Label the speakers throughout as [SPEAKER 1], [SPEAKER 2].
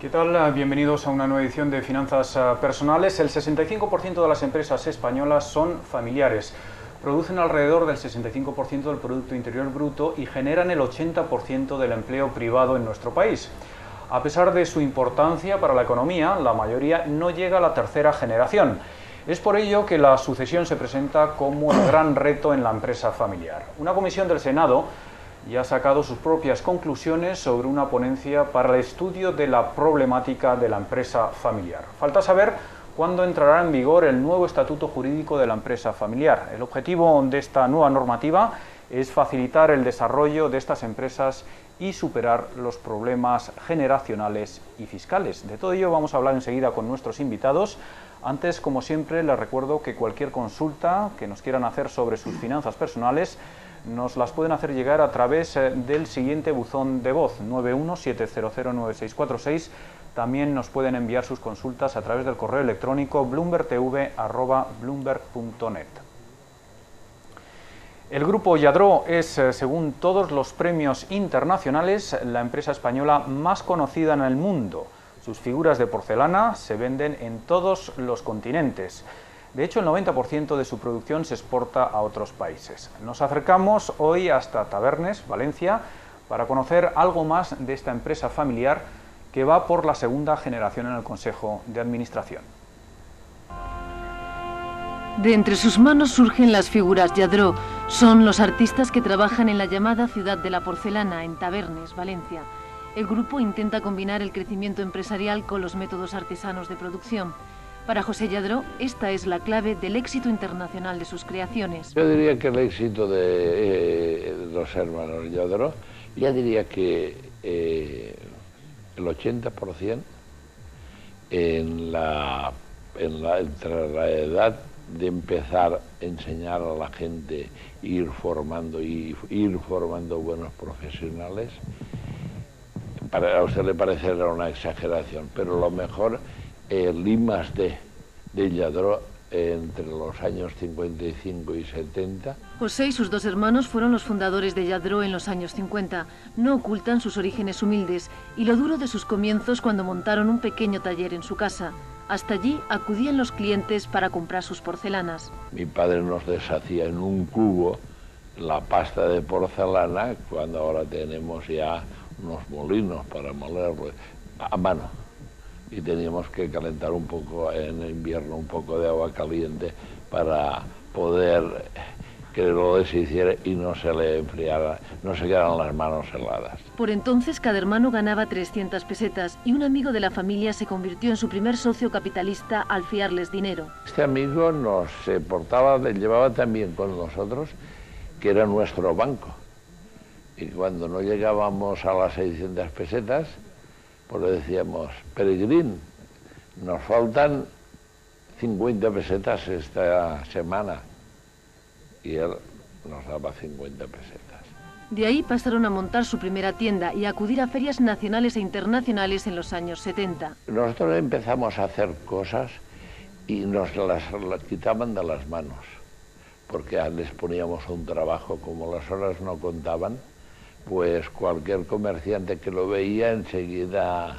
[SPEAKER 1] ¿Qué tal? Bienvenidos a una nueva edición de Finanzas Personales. El 65% de las empresas españolas son familiares. Producen alrededor del 65% del Producto Interior Bruto y generan el 80% del empleo privado en nuestro país. A pesar de su importancia para la economía, la mayoría no llega a la tercera generación. Es por ello que la sucesión se presenta como el gran reto en la empresa familiar. Una comisión del Senado ya ha sacado sus propias conclusiones sobre una ponencia para el estudio de la problemática de la empresa familiar. Falta saber cuándo entrará en vigor el nuevo estatuto jurídico de la empresa familiar. El objetivo de esta nueva normativa es facilitar el desarrollo de estas empresas y superar los problemas generacionales y fiscales. De todo ello vamos a hablar enseguida con nuestros invitados. Antes, como siempre, les recuerdo que cualquier consulta que nos quieran hacer sobre sus finanzas personales nos las pueden hacer llegar a través del siguiente buzón de voz, 917009646. También nos pueden enviar sus consultas a través del correo electrónico bloombergtv@bloomberg.net. El Grupo Lladró es, según todos los premios internacionales, la empresa española más conocida en el mundo. Sus figuras de porcelana se venden en todos los continentes. De hecho, el 90% de su producción se exporta a otros países. Nos acercamos hoy hasta Tavernes, Valencia, para conocer algo más de esta empresa familiar que va por la segunda generación en el Consejo de Administración.
[SPEAKER 2] De entre sus manos surgen las figuras Lladró. Son los artistas que trabajan en la llamada Ciudad de la Porcelana, en Tavernes, Valencia. El grupo intenta combinar el crecimiento empresarial con los métodos artesanos de producción. Para José Lladró, esta es la clave del éxito internacional de sus creaciones.
[SPEAKER 3] Yo diría que el éxito de los hermanos Lladró, ya diría que el 80% entre la edad de empezar a enseñar a la gente, ir formando buenos profesionales. A usted le parecerá una exageración, pero lo mejor, el I+D de Lladró entre los años 55 y 70.
[SPEAKER 2] José y sus dos hermanos fueron los fundadores de Lladró en los años 50. No ocultan sus orígenes humildes y lo duro de sus comienzos cuando montaron un pequeño taller en su casa. Hasta allí acudían los clientes para comprar sus porcelanas.
[SPEAKER 3] Mi padre nos deshacía en un cubo la pasta de porcelana, cuando ahora tenemos ya unos molinos para molerlo a mano. Y teníamos que calentar un poco en invierno, un poco de agua caliente para poder que lo deshiciera y no se le enfriara, no se quedaran las manos heladas.
[SPEAKER 2] Por entonces cada hermano ganaba 300 pesetas y un amigo de la familia se convirtió en su primer socio capitalista al fiarles dinero.
[SPEAKER 3] Este amigo nos llevaba también con nosotros, que era nuestro banco. Y cuando no llegábamos a las 600 pesetas, pues le decíamos: Peregrín, nos faltan 50 pesetas esta semana. Y él nos daba 50 pesetas.
[SPEAKER 2] De ahí pasaron a montar su primera tienda y a acudir a ferias nacionales e internacionales en los años 70.
[SPEAKER 3] Nosotros empezamos a hacer cosas y nos las quitaban de las manos, porque les poníamos un trabajo, como las horas no contaban, pues cualquier comerciante que lo veía enseguida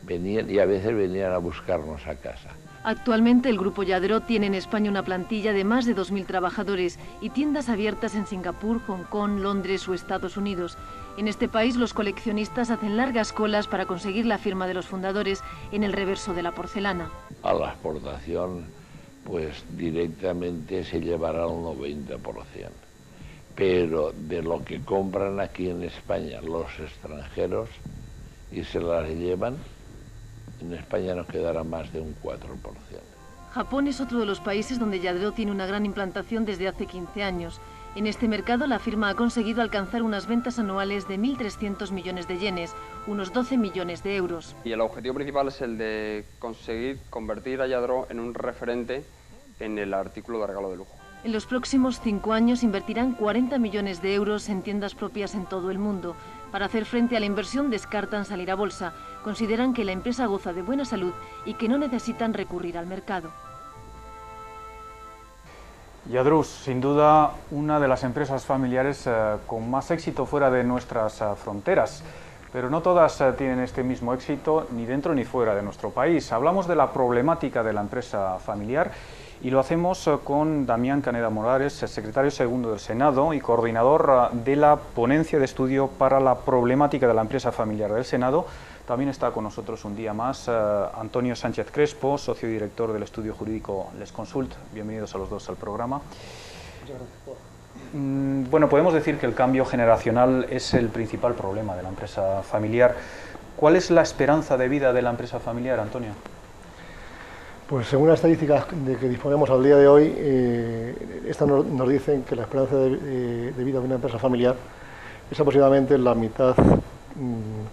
[SPEAKER 3] venían, y a veces venían a buscarnos a casa.
[SPEAKER 2] Actualmente el Grupo Lladró tiene en España una plantilla de más de 2.000 trabajadores y tiendas abiertas en Singapur, Hong Kong, Londres o Estados Unidos. En este país los coleccionistas hacen largas colas para conseguir la firma de los fundadores en el reverso de la porcelana.
[SPEAKER 3] A la exportación, pues directamente se llevará un 90%. Pero de lo que compran aquí en España los extranjeros y se las llevan, en España nos quedará más de un 4%.
[SPEAKER 2] Japón es otro de los países donde Lladró tiene una gran implantación desde hace 15 años. En este mercado la firma ha conseguido alcanzar unas ventas anuales de 1.300 millones de yenes, unos 12 millones de euros.
[SPEAKER 4] Y el objetivo principal es el de conseguir convertir a Lladró en un referente en el artículo de regalo de lujo.
[SPEAKER 2] En los próximos 5 años invertirán 40 millones de euros en tiendas propias en todo el mundo. Para hacer frente a la inversión descartan salir a bolsa. Consideran que la empresa goza de buena salud y que no necesitan recurrir al mercado.
[SPEAKER 1] Lladró, sin duda, una de las empresas familiares con más éxito fuera de nuestras fronteras. Pero no todas tienen este mismo éxito, ni dentro ni fuera de nuestro país. Hablamos de la problemática de la empresa familiar y lo hacemos con Damián Caneda Morales, secretario segundo del Senado y coordinador de la ponencia de estudio para la problemática de la empresa familiar del Senado. También está con nosotros un día más Antonio Sánchez Crespo, socio director del estudio jurídico Les Consult. Bienvenidos a los dos al programa.
[SPEAKER 5] Muchas gracias.
[SPEAKER 1] Bueno, podemos decir que el cambio generacional es el principal problema de la empresa familiar. ¿Cuál es la esperanza de vida de la empresa familiar, Antonio?
[SPEAKER 5] Pues según las estadísticas de que disponemos al día de hoy, estas nos dicen que la esperanza de vida de una empresa familiar es aproximadamente la mitad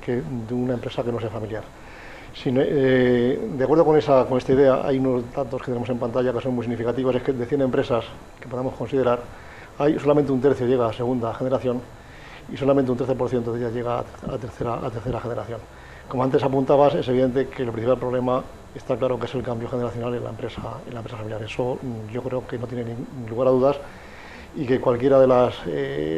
[SPEAKER 5] que de una empresa que no sea familiar. De acuerdo con esta idea, hay unos datos que tenemos en pantalla que son muy significativos. Es que de 100 empresas que podamos considerar, hay solamente un tercio llega a segunda generación y solamente un 13% de ellas llega a tercera generación. Como antes apuntabas, es evidente que el principal problema está claro que es el cambio generacional en la empresa familiar. Eso yo creo que no tiene ningún lugar a dudas y que cualquiera de las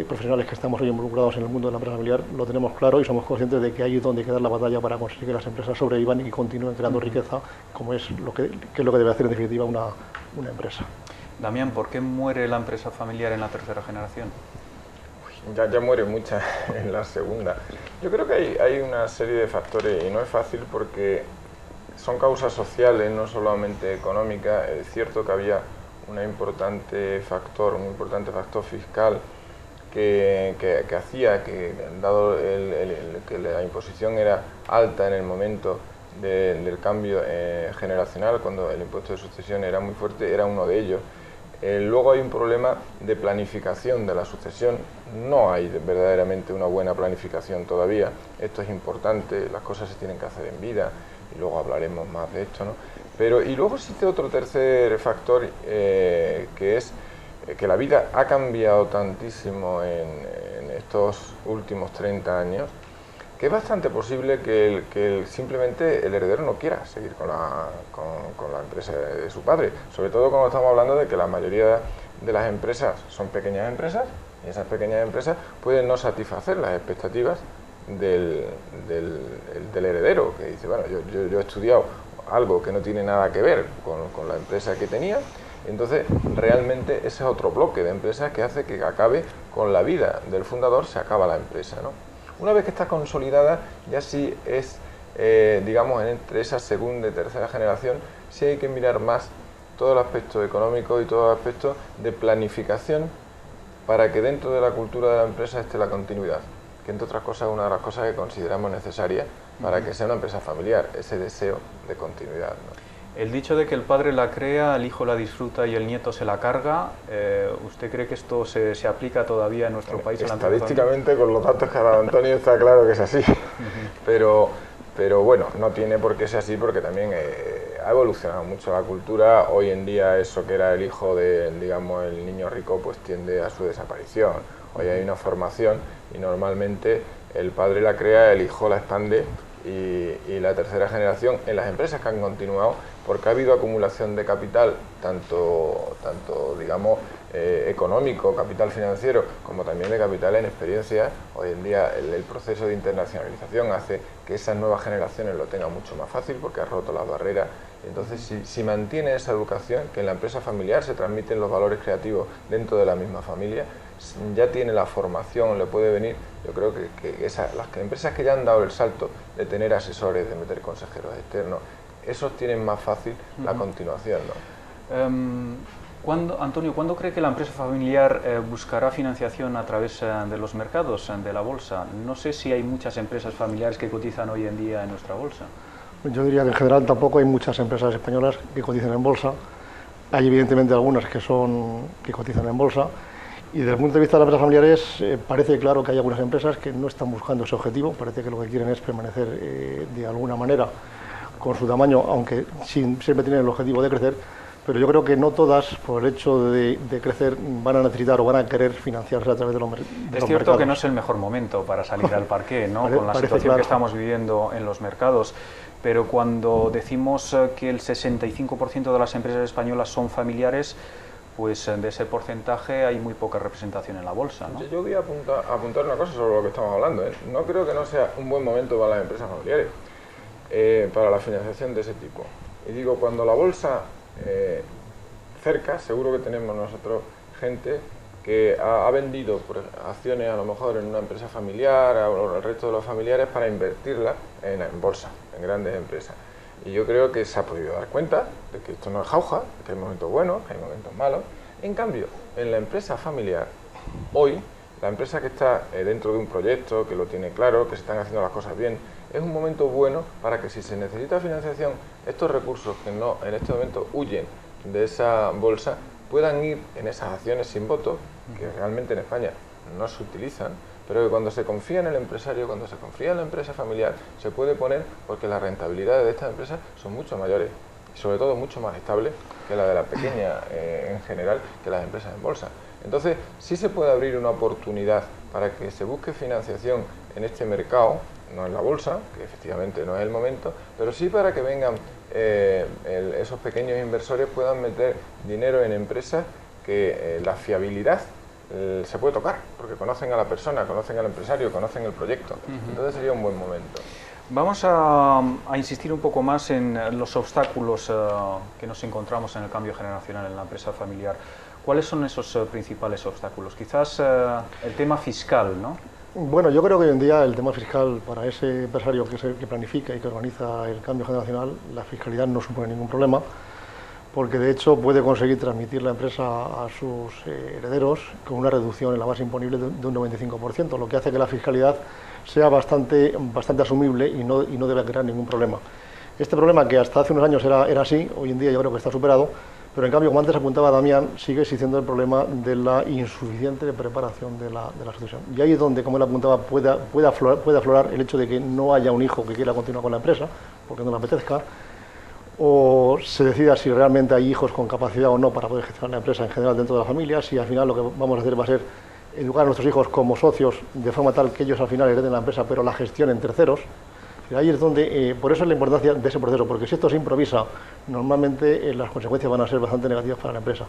[SPEAKER 5] profesionales que estamos hoy involucrados en el mundo de la empresa familiar lo tenemos claro y somos conscientes de que ahí es donde hay que dar la batalla para conseguir que las empresas sobrevivan y continúen creando riqueza, como es lo que debe hacer en definitiva una empresa.
[SPEAKER 1] Damián, ¿por qué muere la empresa familiar en la tercera generación?
[SPEAKER 6] Ya muere mucha en la segunda. Yo creo que hay una serie de factores y no es fácil porque son causas sociales, no solamente económicas. Es cierto que había un importante factor fiscal que hacía que, dado que la imposición era alta en el momento del cambio generacional, cuando el impuesto de sucesión era muy fuerte, era uno de ellos. Luego hay un problema de planificación de la sucesión. No hay verdaderamente una buena planificación todavía. Esto es importante, las cosas se tienen que hacer en vida y luego hablaremos más de esto, ¿no? Y luego existe otro tercer factor que es que la vida ha cambiado tantísimo en estos últimos 30 años que es bastante posible que simplemente el heredero no quiera seguir con la empresa de su padre, sobre todo cuando estamos hablando de que la mayoría de las empresas son pequeñas empresas y esas pequeñas empresas pueden no satisfacer las expectativas del heredero, que dice, bueno, yo he estudiado algo que no tiene nada que ver con la empresa que tenía. Entonces, realmente ese es otro bloque de empresas que hace que acabe con la vida del fundador, se acaba la empresa, ¿no? Una vez que está consolidada, ya sí es, digamos, entre esa segunda y tercera generación, sí hay que mirar más todo el aspecto económico y todo el aspecto de planificación para que dentro de la cultura de la empresa esté la continuidad, que entre otras cosas es una de las cosas que consideramos necesaria para que sea una empresa familiar, ese deseo de continuidad, ¿no?
[SPEAKER 1] El dicho de que el padre la crea, el hijo la disfruta y el nieto se la carga, ¿usted cree que esto se aplica todavía en nuestro país?
[SPEAKER 6] Estadísticamente, con los datos que ha dado Antonio, está claro que es así. Pero bueno, no tiene por qué ser así porque también ha evolucionado mucho la cultura. Hoy en día eso que era el hijo digamos, el niño rico, pues tiende a su desaparición. Hoy hay una formación y normalmente el padre la crea, el hijo la expande y la tercera generación en las empresas que han continuado, porque ha habido acumulación de capital, tanto digamos, económico, capital financiero, como también de capital en experiencia. Hoy en día el proceso de internacionalización hace que esas nuevas generaciones lo tengan mucho más fácil porque ha roto las barreras. Entonces, si mantiene esa educación, que en la empresa familiar se transmiten los valores creativos dentro de la misma familia, ya tiene la formación, le puede venir. Yo creo que las empresas que ya han dado el salto de tener asesores, de meter consejeros externos, esos tienen más fácil la continuación, ¿no?
[SPEAKER 1] Antonio, ¿cuándo cree que la empresa familiar buscará financiación a través de los mercados, de la bolsa? No sé si hay muchas empresas familiares que cotizan hoy en día en nuestra bolsa.
[SPEAKER 5] Yo diría que en general tampoco hay muchas empresas españolas que cotizan en bolsa. Hay evidentemente algunas que cotizan en bolsa. Y desde el punto de vista de las empresas familiares, parece claro que hay algunas empresas que no están buscando ese objetivo, parece que lo que quieren es permanecer de alguna manera con su tamaño, aunque siempre tienen el objetivo de crecer, pero yo creo que no todas, por el hecho de crecer, van a necesitar o van a querer financiarse a través de los mercados.
[SPEAKER 1] Es cierto que no es el mejor momento para salir al parqué, ¿no? Con la situación que estamos viviendo en los mercados, pero cuando decimos que el 65% de las empresas españolas son familiares, pues de ese porcentaje hay muy poca representación en la bolsa, ¿no?
[SPEAKER 6] Yo voy a apuntar una cosa sobre lo que estamos hablando, ¿eh? No creo que no sea un buen momento para las empresas familiares, para la financiación de ese tipo. Y digo, cuando la bolsa cerca, seguro que tenemos nosotros gente que ha vendido acciones a lo mejor en una empresa familiar o el resto de los familiares para invertirlas en bolsa, en grandes empresas. Y yo creo que se ha podido dar cuenta de que esto no es jauja, que hay momentos buenos, que hay momentos malos. En cambio, en la empresa familiar, hoy, la empresa que está dentro de un proyecto, que lo tiene claro, que se están haciendo las cosas bien, es un momento bueno para que si se necesita financiación, estos recursos que no en este momento huyen de esa bolsa, puedan ir en esas acciones sin voto, que realmente en España no se utilizan, pero que cuando se confía en el empresario, cuando se confía en la empresa familiar, se puede poner porque las rentabilidades de estas empresas son mucho mayores y sobre todo mucho más estables que la de la pequeña en general, que las empresas en bolsa. Entonces, sí se puede abrir una oportunidad para que se busque financiación en este mercado, no en la bolsa, que efectivamente no es el momento, pero sí para que vengan esos pequeños inversores puedan meter dinero en empresas que la fiabilidad se puede tocar, porque conocen a la persona, conocen al empresario, conocen el proyecto. Entonces sería un buen momento.
[SPEAKER 1] Vamos a insistir un poco más en los obstáculos que nos encontramos en el cambio generacional en la empresa familiar. ¿Cuáles son esos principales obstáculos? Quizás el tema fiscal, ¿no?
[SPEAKER 5] Bueno, yo creo que hoy en día el tema fiscal para ese empresario que planifica y que organiza el cambio generacional, la fiscalidad no supone ningún problema, porque de hecho puede conseguir transmitir la empresa a sus herederos con una reducción en la base imponible de un 95%, lo que hace que la fiscalidad sea bastante asumible y no debe crear ningún problema. Este problema, que hasta hace unos años era así, hoy en día yo creo que está superado, pero en cambio, como antes apuntaba Damián, sigue existiendo el problema de la insuficiente preparación de la sucesión. Y ahí es donde, como él apuntaba, puede aflorar el hecho de que no haya un hijo que quiera continuar con la empresa, porque no le apetezca, o se decida si realmente hay hijos con capacidad o no para poder gestionar la empresa en general dentro de la familia, si al final lo que vamos a hacer va a ser educar a nuestros hijos como socios de forma tal que ellos al final hereden la empresa, pero la gestionen terceros. Ahí es donde, por eso es la importancia de ese proceso, porque si esto se improvisa, normalmente las consecuencias van a ser bastante negativas para la empresa.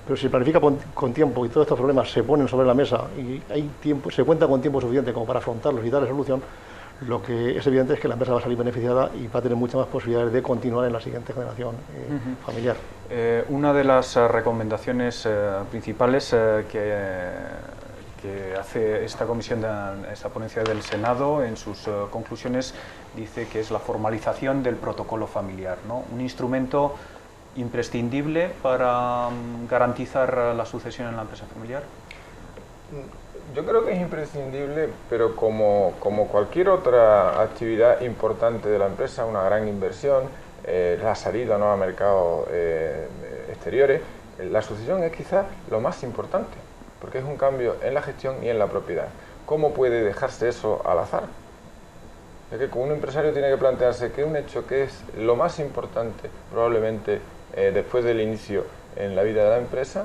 [SPEAKER 5] Pero si se planifica con tiempo y todos estos problemas se ponen sobre la mesa y hay tiempo, se cuenta con tiempo suficiente como para afrontarlos y darle solución, lo que es evidente es que la empresa va a salir beneficiada y va a tener muchas más posibilidades de continuar en la siguiente generación familiar.
[SPEAKER 1] Una de las recomendaciones principales que hace esta comisión, esta ponencia del Senado, en sus conclusiones dice que es la formalización del protocolo familiar, ¿no? Un instrumento imprescindible para garantizar la sucesión en la empresa familiar.
[SPEAKER 6] Yo creo que es imprescindible, pero como cualquier otra actividad importante de la empresa, una gran inversión, la salida, ¿no?, a mercados exteriores, la sucesión es quizás lo más importante, porque es un cambio en la gestión y en la propiedad. ¿Cómo puede dejarse eso al azar? Es que como un empresario tiene que plantearse que un hecho que es lo más importante probablemente después del inicio en la vida de la empresa,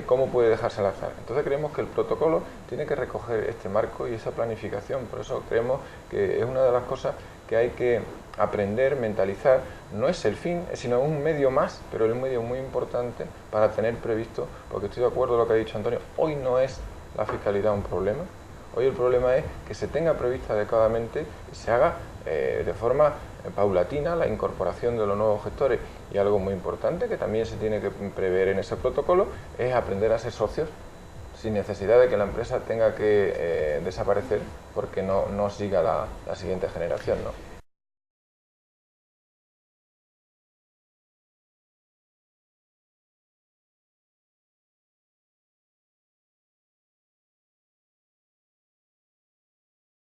[SPEAKER 6] ¿cómo puede dejarse al azar? Entonces creemos que el protocolo tiene que recoger este marco y esa planificación. Por eso creemos que es una de las cosas que hay que aprender, mentalizar. No es el fin, sino un medio más, pero es un medio muy importante para tener previsto, porque estoy de acuerdo con lo que ha dicho Antonio, hoy no es la fiscalidad un problema, hoy el problema es que se tenga prevista adecuadamente y se haga de forma paulatina la incorporación de los nuevos gestores. Y algo muy importante que también se tiene que prever en ese protocolo es aprender a ser socios sin necesidad de que la empresa tenga que desaparecer porque no siga la siguiente generación, ¿no?